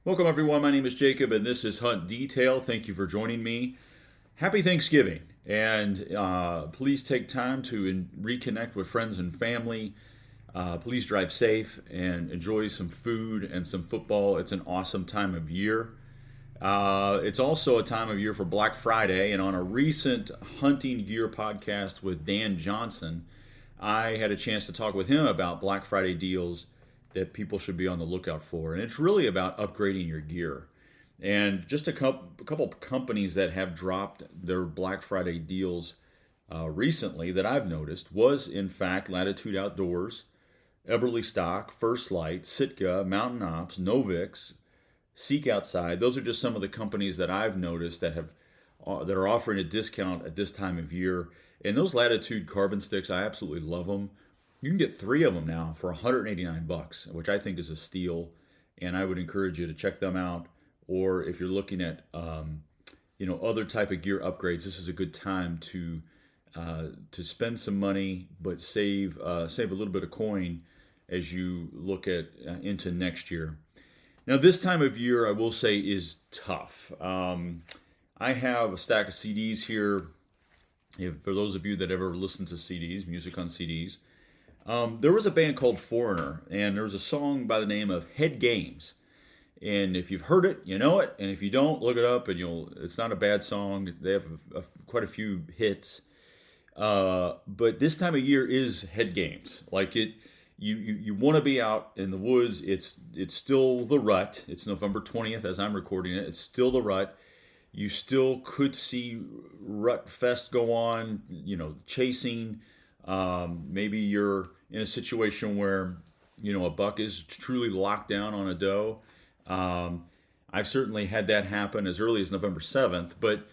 Welcome, everyone. My name is Jacob, and this is Hunt Detail. Thank you for joining me. Happy Thanksgiving, and please take time to reconnect with friends and family. Please drive safe and enjoy some food and some football. It's an awesome time of year. It's also a time of year for Black Friday, and on a recent hunting gear podcast with Dan Johnson, I had a chance to talk with him about Black Friday deals that people should be on the lookout for. And it's really about upgrading your gear. And just a couple companies that have dropped their Black Friday deals recently that I've noticed was, in fact, Latitude Outdoors, Eberly Stock, First Light, Sitka, Mountain Ops, Novix, Seek Outside. Those are just some of the companies that I've noticed that are offering a discount at this time of year. And those Latitude carbon sticks, I absolutely love them. You can get 3 of them now for $189, which I think is a steal, and I would encourage you to check them out. Or if you're looking at other type of gear upgrades, this is a good time to spend some money, but save a little bit of coin as you look at into next year. Now, this time of year, I will say, is tough. I have a stack of CDs here. For those of you that ever listen to CDs, music on CDs. There was a band called Foreigner, and there was a song by the name of Head Games. And if you've heard it, you know it. And if you don't, look it up, and it's not a bad song. They have quite a few hits. But this time of year is Head Games. Like you want to be out in the woods. It's still the rut. It's November 20th as I'm recording it. It's still the rut. You still could see Rut Fest go on, chasing. Maybe you're in a situation where, a buck is truly locked down on a doe. I've certainly had that happen as early as November 7th, but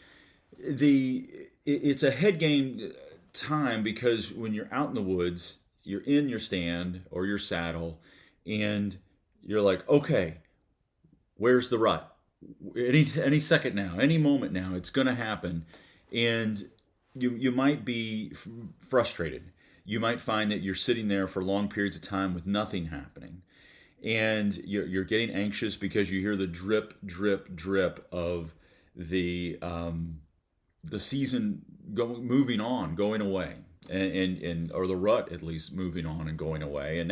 it's a head game time because when you're out in the woods, you're in your stand or your saddle, and you're like, okay, where's the rut? Any second now, any moment now, it's going to happen. And you might be frustrated. You might find that you're sitting there for long periods of time with nothing happening. And you're getting anxious because you hear the drip, drip, drip of the season moving on, going away. And or the rut at least moving on and going away. And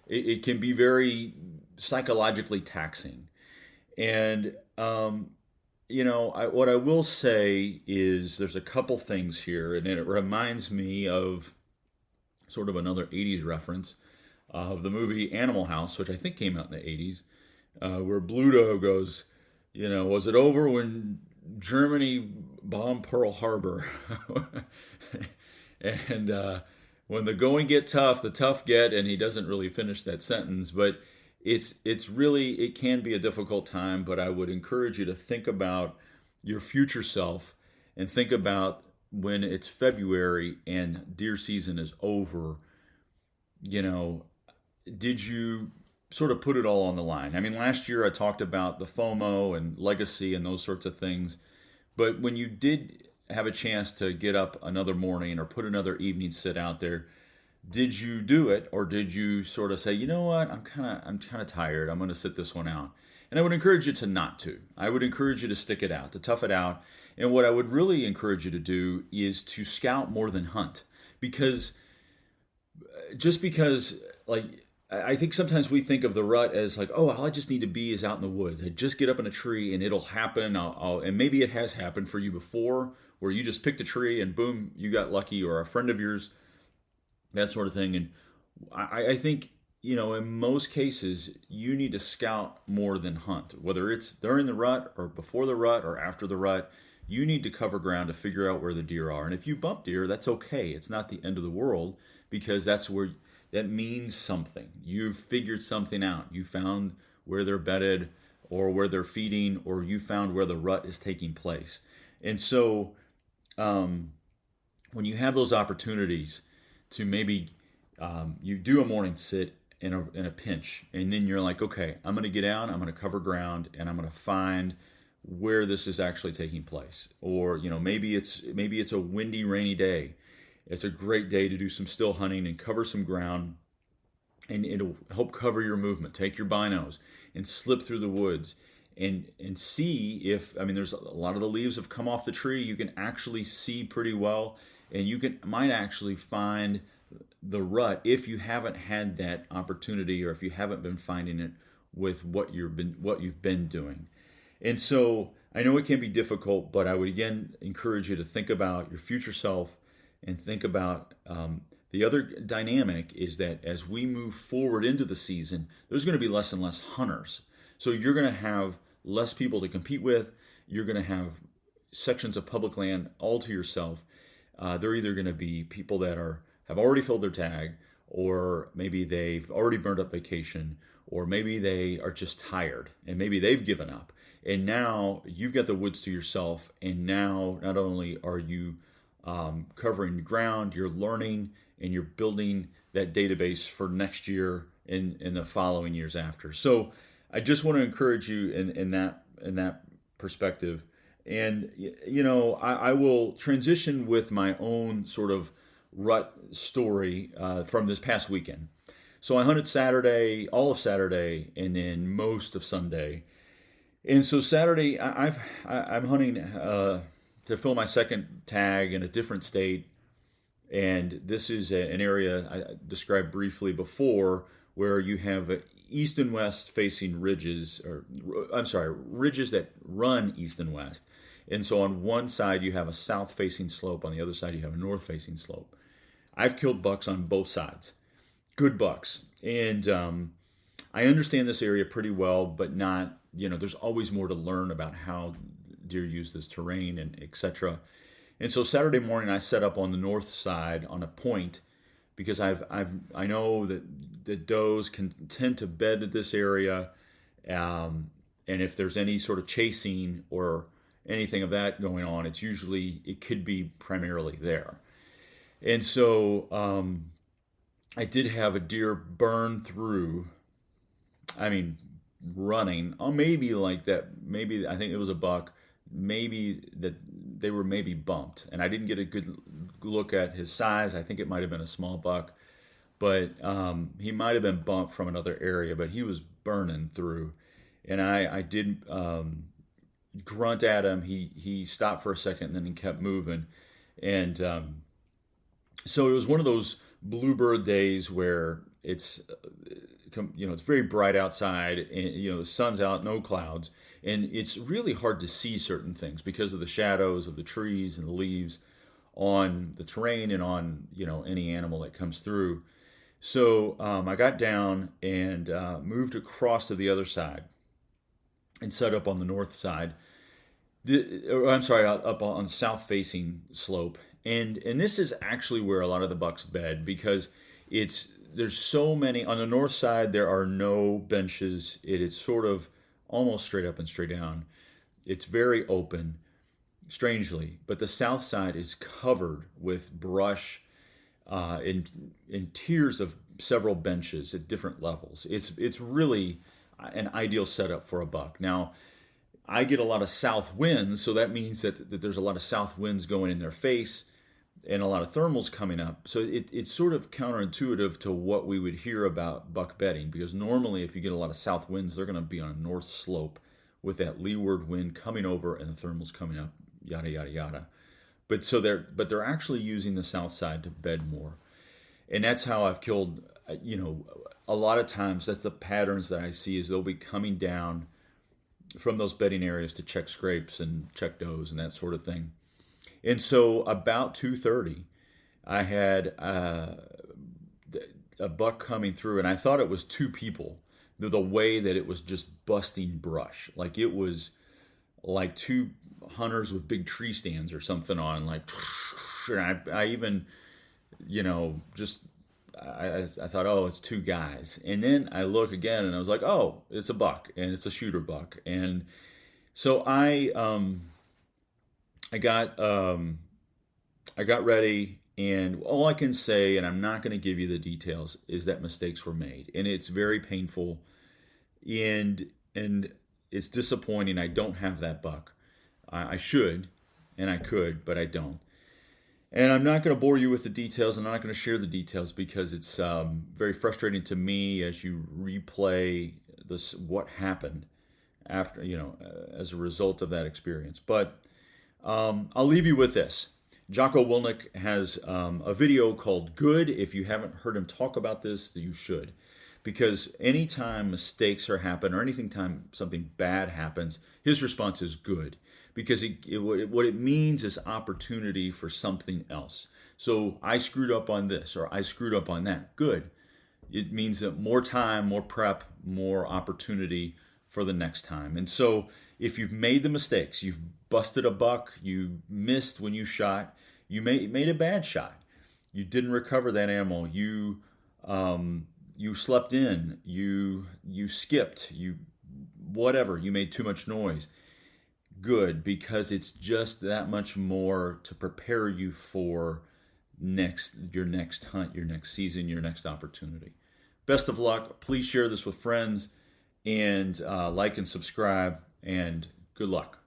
it can be very psychologically taxing. And what I will say is there's a couple things here, and it reminds me of sort of another 80s reference of the movie Animal House, which I think came out in the 80s, where Bluto goes, was it over when Germany bombed Pearl Harbor? And when the going get tough, the tough get, and he doesn't really finish that sentence, but it can be a difficult time, but I would encourage you to think about your future self and think about when it's February and deer season is over, did you sort of put it all on the line? I mean, last year I talked about the FOMO and legacy and those sorts of things, but when you did have a chance to get up another morning or put another evening sit out there, did you do it, or did you sort of say, you know what, I'm kind of tired, I'm going to sit this one out? And I would encourage you to not to. I would encourage you to stick it out, to tough it out. And what I would really encourage you to do is to scout more than hunt. Because I think sometimes we think of the rut as like, oh, all I just need to be is out in the woods. I just get up in a tree and it'll happen. And maybe it has happened for you before, where you just picked a tree and boom, you got lucky, or a friend of yours, that sort of thing. And I think, in most cases, you need to scout more than hunt. Whether it's during the rut or before the rut or after the rut, you need to cover ground to figure out where the deer are. And if you bump deer, that's okay. It's not the end of the world, because that means something. You've figured something out. You found where they're bedded or where they're feeding, or you found where the rut is taking place. And so when you have those opportunities to maybe you do a morning sit in a pinch, and then you're like, okay, I'm going to get out, I'm going to cover ground, and I'm going to find where this is actually taking place. Or maybe it's a windy, rainy day. It's a great day to do some still hunting and cover some ground and it'll help cover your movement. Take your binos and slip through the woods and see if, I mean, there's a lot of the leaves have come off the tree. You can actually see pretty well, and might actually find the rut if you haven't had that opportunity, or if you haven't been finding it with what you've been doing. And so I know it can be difficult, but I would again encourage you to think about your future self and think about the other dynamic is that as we move forward into the season, there's going to be less and less hunters. So you're going to have less people to compete with. You're going to have sections of public land all to yourself. They're either going to be people that have already filled their tag, or maybe they've already burned up vacation, or maybe they are just tired and maybe they've given up. And now you've got the woods to yourself. And now not only are you covering the ground, you're learning and you're building that database for next year and the following years after. So I just want to encourage you in that perspective. And I will transition with my own sort of rut story from this past weekend. So I hunted Saturday, all of Saturday, and then most of Sunday. And so Saturday, I'm hunting to fill my second tag in a different state. And this is an area I described briefly before, where you have east and west facing ridges, ridges that run east and west. And so on one side you have a south facing slope, on the other side you have a north facing slope. I've killed bucks on both sides, good bucks. And I understand this area pretty well, but not, there's always more to learn about how deer use this terrain and etc. And so Saturday morning I set up on the north side on a point, because I know that the does can tend to bed at this area, and if there's any sort of chasing or anything of that going on, it could be primarily there. And so I did have a deer burn through, running, maybe like that, maybe I think it was a buck, maybe that they were maybe bumped, and I didn't get a good look at his size. I think it might have been a small buck, but he might have been bumped from another area, but he was burning through. And I did grunt at him. He stopped for a second and then he kept moving. And so it was one of those bluebird days where it's very bright outside, and the sun's out, no clouds, and it's really hard to see certain things because of the shadows of the trees and the leaves on the terrain and on any animal that comes through. So I got down and moved across to the other side and set up on the north side. Up on the south facing slope. And this is actually where a lot of the bucks bed, because there's so many. On the north side there are no benches. It is sort of almost straight up and straight down. It's very open, strangely, but the south side is covered with brush in tiers of several benches at different levels. It's really an ideal setup for a buck. Now, I get a lot of south winds, so that means that there's a lot of south winds going in their face and a lot of thermals coming up. So it's sort of counterintuitive to what we would hear about buck bedding, because normally if you get a lot of south winds, they're going to be on a north slope with that leeward wind coming over and the thermals coming up, yada, yada, yada. But they're actually using the south side to bed more. And that's how I've killed, a lot of times that's the patterns that I see, is they'll be coming down from those bedding areas to check scrapes and check does and that sort of thing. And so about 2:30, I had a buck coming through, and I thought it was two people. The way that it was just busting brush, like it was like two hunters with big tree stands or something on, like. I even, I thought, oh, it's two guys. And then I look again and I was like, oh, it's a buck, and it's a shooter buck. And so I got ready, and all I can say, and I'm not going to give you the details, is that mistakes were made, and it's very painful, and it's disappointing. I don't have that buck. I should, and I could, but I don't. And I'm not going to bore you with the details. I'm not going to share the details because it's very frustrating to me as you replay this what happened after, as a result of that experience. But I'll leave you with this. Jocko Willink has a video called Good. If you haven't heard him talk about this, you should. Because anytime mistakes are happen or anything time something bad happens, his response is good. Because what it means is opportunity for something else. So I screwed up on this or I screwed up on that. Good. It means that more time, more prep, more opportunity for the next time. And so if you've made the mistakes, you've busted a buck, you missed when you shot, you made a bad shot, you didn't recover that animal, you slept in, you skipped, you whatever, you made too much noise. Good, because it's just that much more to prepare you for your next hunt, your next season, your next opportunity. Best of luck. Please share this with friends and like and subscribe, and good luck.